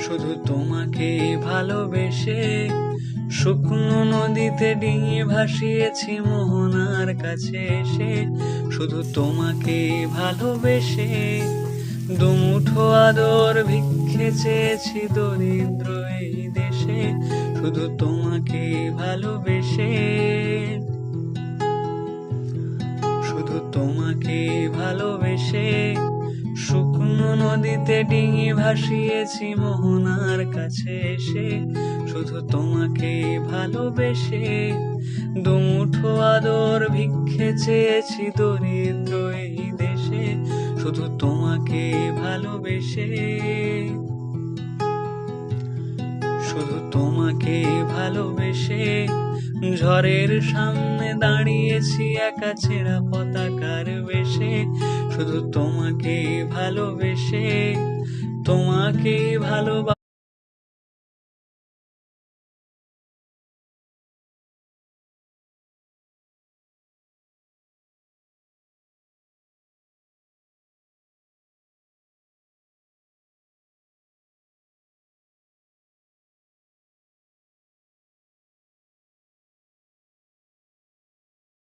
শুধু তোমাকে ভালোবেসে শুকনো নদীতে ডিঙি ভাসিয়েছি মোহনার কাছে এসে। শুধু তোমাকে ভালোবেসে দুমুঠো আদর ভিক্ষে চেয়েছি দরিদ্র এই দেশে। শুধু তোমাকে ভালোবেসে, শুধু তোমাকে ভালোবেসে শুকনো নদীতে ডিঙি ভাসিয়েছি মোহনার কাছে এসে। শুধু তোমাকে ভালোবেসে দুমুঠো আদর ভিক্ষে চেয়েছি দরিদ্র এই দেশে। শুধু তোমাকে ভালোবেসে, শুধু তোমাকে ভালোবেসে ঝড়ের সামনে দাঁড়িয়েছি একা ছেঁড়া পতাকার বেশে। শুধু তোমাকে ভালোবেসে, তোমাকে ভালোবাসি।